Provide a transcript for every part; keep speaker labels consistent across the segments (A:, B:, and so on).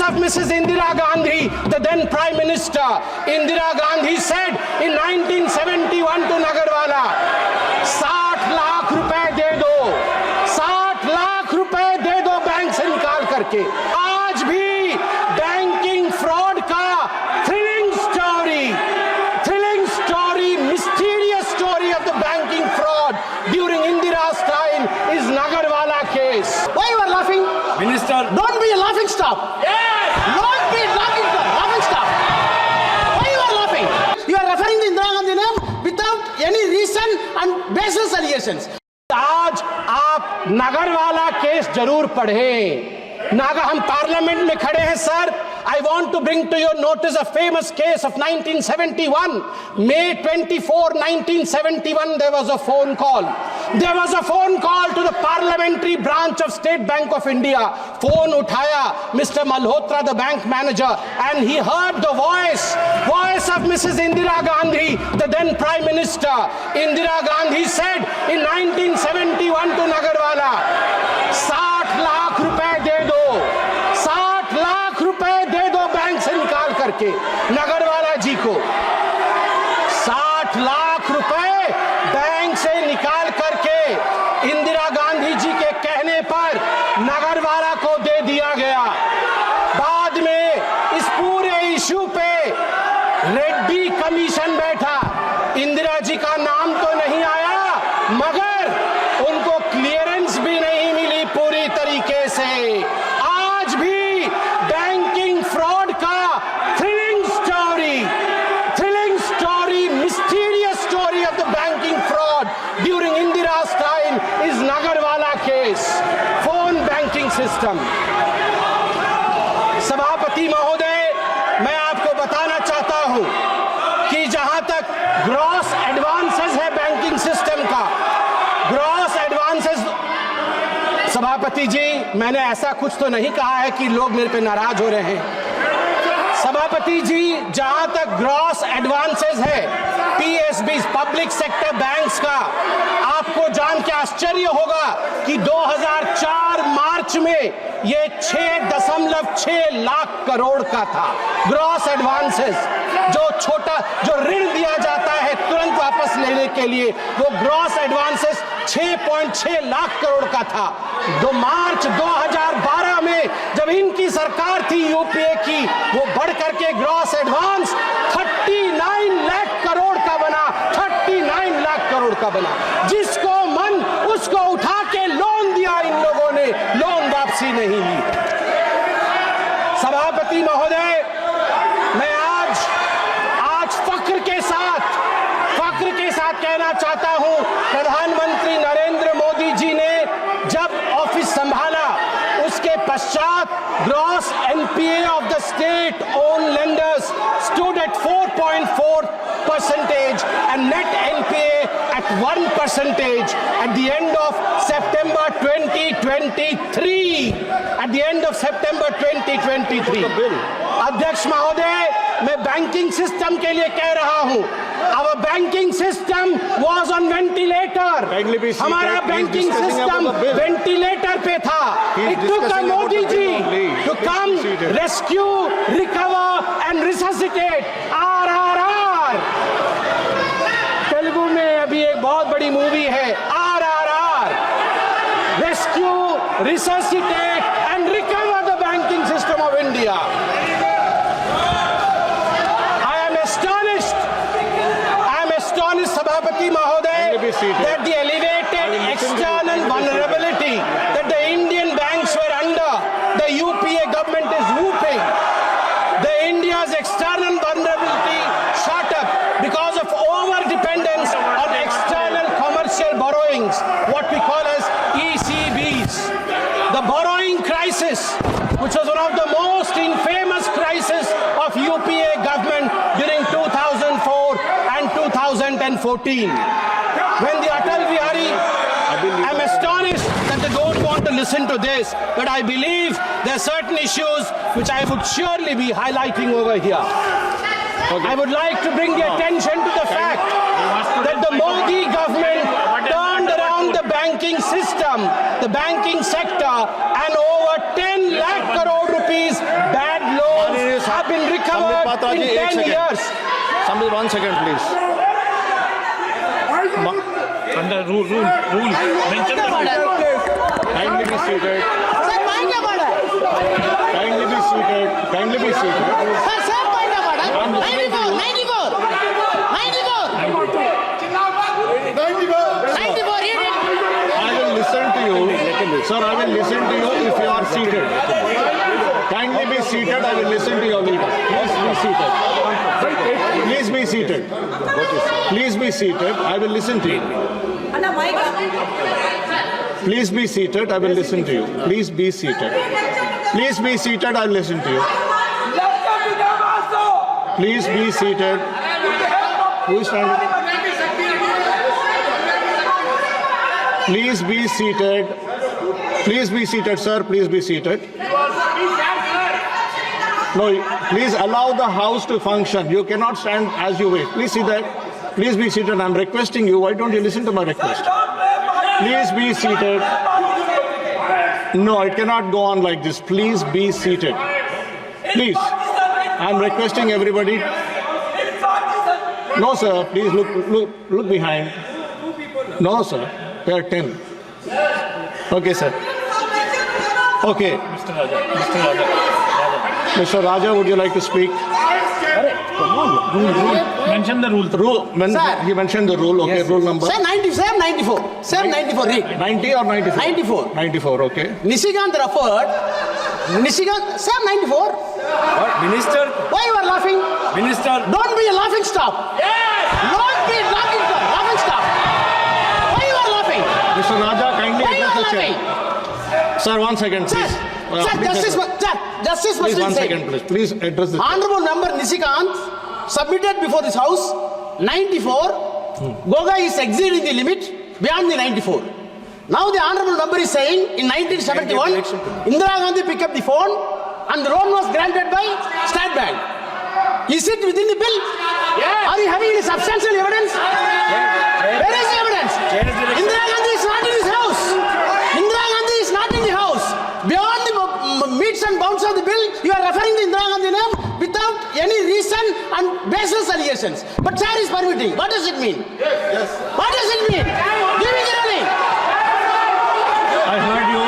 A: of Mrs. Indira Gandhi, the then Prime Minister. Indira Gandhi said in 1971 to Nagarwala, 60 lakh रुपए दे दो, 60 लाख रुपए दे दो bank से निकाल करके। आज भी बैंकिंग फ्रॉड का thrilling story, mysterious story of the banking fraud during Indira's time is Nagarwala case.
B: Why you are laughing?
C: Minister,
B: Don't be a laughing stock.
A: Yes!
B: Don't be laughing stock. Why you are laughing? You are referring to Indira Gandhi name without any reason and baseless allegations.
A: आज आप Nagarwala case जरूर पढ़ें। हम parliament में खड़े हैं sir. I want to bring to your notice a famous case of 1971. May 24, 1971, there was a phone call. There was a phone call to the parliamentary branch of State Bank of India. Phone उठाया Mr. Malhotra, the bank manager, and he heard the voice of Mrs. Indira Gandhi, the then Prime Minister. Indira Gandhi said in 1971 to Nagarwala, 60 lakh रुपए दे दो, 60 लाख रुपए दे दो bank से निकाल करके नगरवाला जी को। 60 लाख रुपए बैंक से निकाल करके इंदिरा गांधी जी के कहने पर नगरवाला को दे दिया गया। बाद में इस पूरे इशू पे रेड्डी कमीशन बैठा। इंदिरा जी का नाम तो नहीं आया, मगर उनको क्लियरेंस भी नहीं मिली पूरी तरीके से। आज भी बैंकिंग फ्रॉड का thrilling story, mysterious story of the banking fraud during Indira's time is Nagarwala case. Phone banking system. सभापति महोदय, मैं आपको बताना चाहता हूं कि जहां तक ग्रॉस एडवांसेस है बैंकिंग सिस्टम का, ग्रॉस एडवांसेस, सभापति जी मैंने ऐसा कुछ तो नहीं कहा है कि लोग मेरे पे नाराज हो रहे हैं। सभापति जी, जहां तक ग्रॉस एडवांसेस है पीएसबी, पब्लिक सेक्टर बैंक्स का, आपको जान के आश्चर्य होगा कि 2004 मार्च में ये 6.6 लाख करोड़ का था ग्रॉस एडवांसेस। जो ऋण दिया जाता है तुरंत वापस लेने के लिए, वो ग्रॉस एडवांसेस 6.6 लाख करोड़ का था। मार्च 2012 में जब इनकी सरकार थी यूपीए की, वो बढ़ करके ग्रॉस एडवांस 39 लाख करोड़ का बना, 39 लाख करोड़ का बना। जिसको मन उसको उठा के लोन दिया इन लोगों ने, लोन वापसी नहीं ली। सभापति महोदय, मैं आज फख्र के साथ कहना चाहता हूं, प्रधानमंत्री नरेंद्र मोदी जी ने जब ऑफिस संभाला, उसके पश्चात gross NPA of the state own lenders stood at 4.4% and net NPA at 1% at the end of September 2023. At the end of September 2023. अध्यक्ष महोदय, मैं बैंकिंग सिस्टम के लिए कह रहा हूं, our banking system was on ventilator. हमारा banking system ventilator पे था। It took a Modi ji to come rescue, recover and resuscitate. RRR। Telugu में अभी एक बहुत बड़ी मूवी है RRR, rescue, resuscitate and recover the banking system of India. Sabhapati Mahoday, that the elevated external vulnerability that the Indian banks were under, the UPA government is whooping. The India's external vulnerability shot up because of over-dependence on external commercial borrowings, what we call as ECBs. The borrowing crisis, which was one of the most infamous crises of UPA government during 2004 and 2014. When the Atal Bihari, I'm astonished that they don't want to listen to this, but I believe there are certain issues which I would surely be highlighting over here. I would like to bring the attention to the fact that the Modi government turned around the banking system, the banking sector, and over 10 lakh crore rupees bad
C: Patra
A: in
C: ji, ek
A: 10
C: second.
A: years.
C: Somebody, 1 second, please.
D: Under rule. Mention the rule.
C: Kindly be seated.
B: Sir, point of order.
C: Kindly be seated. Kindly be seated.
B: Sir, point of order. 94. 94, read it.
C: I will listen to you. Sir, I will listen to you if you are seated. Kindly be seated. I will listen to your leader. Please be seated. Please be seated. Please be seated. I will listen to you. Please be seated. I will listen to you. Please be seated. Please be seated. I will listen to you. Please be seated. Who is standing? Please be seated. Please be seated, sir. Please be seated. No, please allow the house to function. You cannot stand as you wait. Please see that. Please be seated. I'm requesting you. Why don't you listen to my request? Please be seated. No, it cannot go on like this. Please be seated. Please. I'm requesting everybody. No, sir. Please look behind. No, sir. There are 10. Okay, sir. Okay. Mr. Raja, would you like to speak?
D: Mention the rule.
B: Sir.
C: He mentioned the rule. Okay, rule number.
B: Sir, 94. Sir, 94, read.
C: 90 or 94?
B: 94.
C: 94, okay.
B: Nishikant referred. Sir, 94.
E: What? Minister?
B: Why you are laughing?
E: Minister?
B: Don't be a laughing stock. Don't be a laughing stock. Laughing stock. Why you are laughing?
C: Mr. Raja, kindly
B: Why you
C: address
B: are
C: the
B: laughing?
C: chair. Sir, 1 second,
B: Sir,
C: please.
B: sir, justice must
C: Please,
B: be
C: 1
B: said.
C: second, please. Please address the chair.
B: Honorable member Nishikant submitted before this house 94. Goga is exceeding the limit beyond the 94. Now the honorable member is saying in 1971, Indira Gandhi picked up the phone and the loan was granted by State Bank. Is it within the bill? Are you having any substantial evidence? Where is the evidence? Indira Gandhi is not in this house. Indira Gandhi is not in the house. Beyond the meets and bounds of the bill, you are referring to Indira Gandhi name without any reason and baseless allegations. But chair is permitting. What does it mean? Yes. What does it mean? Give me the ruling.
C: I heard you.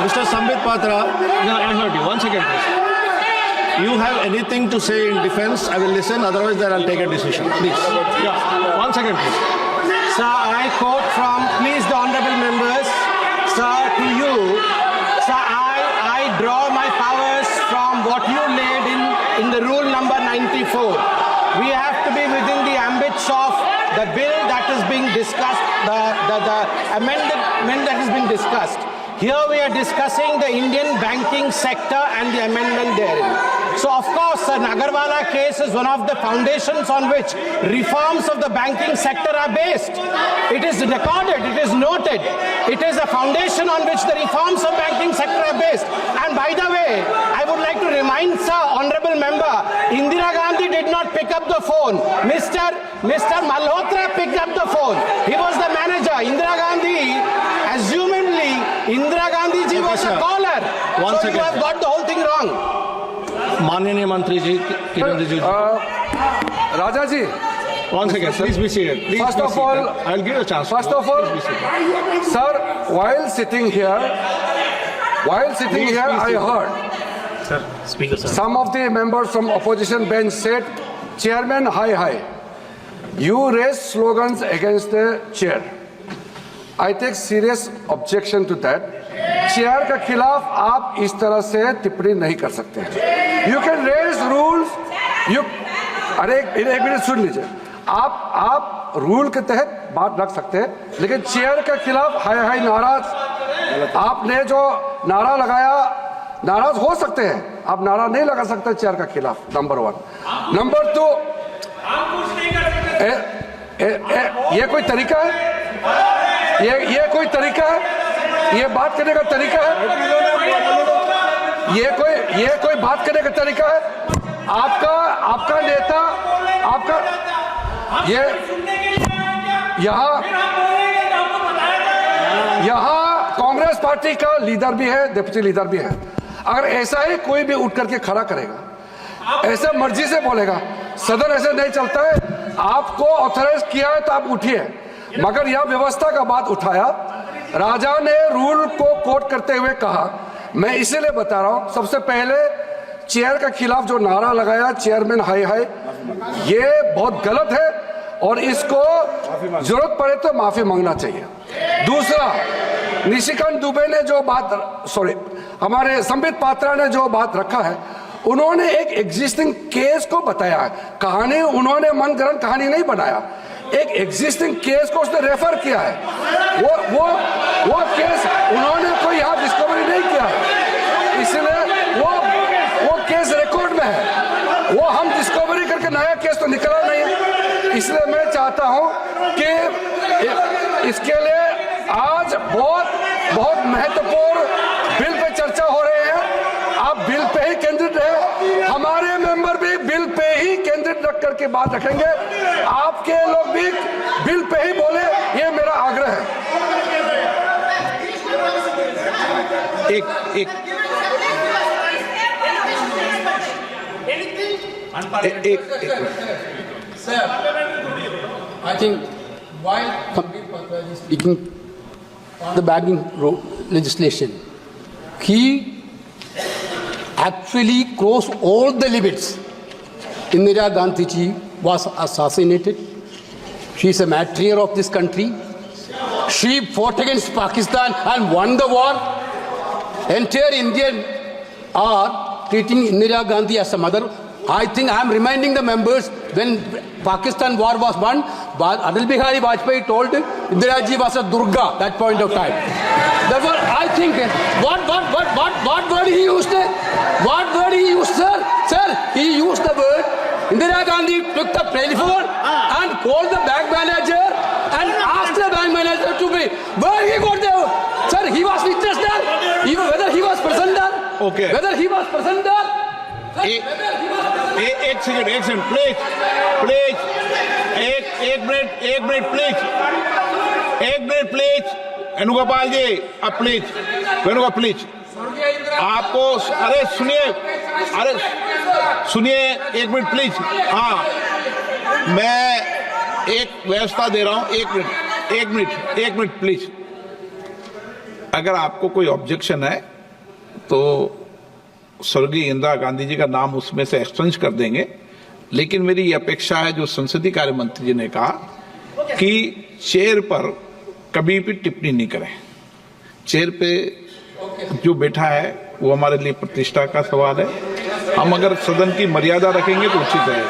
C: Mr. Sambit Patra, no, I heard you. 1 second, please. You have anything to say in defense? I will listen. Otherwise, then I'll take a decision. Please. Yeah. 1 second, please.
A: Sir, I quote from, please the honorable members, sir, to you, sir, I draw my powers from what you laid in the rule number 94. We have to be within the ambits of the bill that is being discussed, the amendment that is being discussed. Here we are discussing the Indian banking sector and the amendment therein. So of course, the Nagarwala case is one of the foundations on which reforms of the banking sector are based. It is recorded, it is noted. It is a foundation on which the reforms of banking sector are based. And by the way, I would like to remind Sir, Honorable Member, Indira Gandhi did not pick up the phone. Mr. Malhotra picked up the phone. He was the manager. Indira Gandhi, assumingly, Indira Gandhi ji was a caller.
C: One
A: So
C: second,
A: you have
C: sir.
A: got the whole thing wrong.
C: माननीय मंत्री जी, किरण रिजिजू जी.
E: Raja ji,
C: 1 second. Please be seated. Please
E: First
C: be
E: of
C: seated.
E: all-
C: I'll give you a chance.
E: first of all,
C: Please be seated.
E: sir, while sitting here,
C: Please
E: I
C: be seated.
E: heard
D: Sir, speaker, sir.
E: some of the members from opposition bench said, Chairman, hi. You raised slogans against the chair. I take serious objection to that. Chair के खिलाफ आप इस तरह से टिप्पणी नहीं कर सकते हैं. You can raise rules. You अरे एक मिनट सुन लीजिए. आप रूल के तहत बात रख सकते हैं, लेकिन चेयर के खिलाफ हाय नाराज. आपने जो नारा लगाया, नाराज हो सकते हैं, आप नारा नहीं लगा सकते चेयर के खिलाफ. नंबर 1. नंबर 2, ये कोई तरीका है? ये कोई तरीका है? ये बात करने का तरीका है? ये कोई बात करने का तरीका है? आपका नेता, आपका ये यहाँ कांग्रेस पार्टी का लीडर भी है, डिप्टी लीडर भी है. अगर ऐसा ही कोई भी उठ करके खड़ा करेगा, ऐसे मर्जी से बोलेगा। सदन ऐसे नहीं चलता है। आपको ऑथराइज किया है तो आप उठिए, मगर यह व्यवस्था का बात उठाया। राजा ने रूल को कोट करते हुए कहा, मैं इसीलिए बता रहा हूं, सबसे पहले चेयर के खिलाफ जो नारा लगाया चेयरमैन हाय हाय, ये बहुत गलत है और इसको जरूरत पड़े तो माफी मांगना चाहिए। दूसरा, निशिकांत दुबे ने जो बात, हमारे संबित पात्रा ने जो बात रखा है, उन्होंने एक एग्जिस्टिंग केस को बताया। कहानी उन्होंने मनगढ़ंत कहानी नहीं बनाया, एक एग्जिस्टिंग केस को उसने रेफर किया है। वो केस उन्होंने कोई यहाँ डिस्कवरी नहीं किया है, इसलिए वो केस रिकॉर्ड में है। वो हम डिस्कवरी करके नया केस तो निकला नहीं है। इसलिए मैं चाहता हूं कि इसके लिए आज बहुत महत्वपूर्ण बिल पे चर्चा हो रही है। आप बिल पे ही केंद्रित रहे, हमारे मेंबर भी बिल पे ही केंद्रित रख करके बात रखेंगे, आपके लोग भी बिल पे ही बोले, ये मेरा आग्रह है।
A: Sir, I think while Sandeep Patra is speaking on the banking legislation, he actually crossed all the limits. Indira Gandhi ji was assassinated. She is a martyr of this country. She fought against Pakistan and won the war. Entire Indian are treating Indira Gandhi as a mother. I think I am reminding the members, when Pakistan war was won, Atal Bihari Vajpayee told Indira ji was a Durga at that point of time. Therefore, I think what word he used? What word he used, sir? Sir, he used the word. Indira Gandhi took the telephone and called the bank manager and asked the bank manager to be. Where he got there? Sir, he was witness there. Whether he was present there.
C: Okay.
A: Whether he was present there.
C: एक second please एक minute please Venugopal जी, अब please आपको, अरे सुनिए एक minute please. हाँ, मैं एक व्यवस्था दे रहा हूं, एक मिनट प्लीज। अगर आपको कोई ऑब्जेक्शन है तो स्वर्गीय इंदिरा गांधी जी का नाम उसमें से एक्सचेंज कर देंगे, लेकिन मेरी ये अपेक्षा है, जो संसदीय कार्य मंत्री जी ने कहा कि चेयर पर कभी भी टिप्पणी नहीं करें। चेयर पे जो बैठा है वो हमारे लिए प्रतिष्ठा का सवाल है। हम अगर सदन की मर्यादा रखेंगे तो उचित है।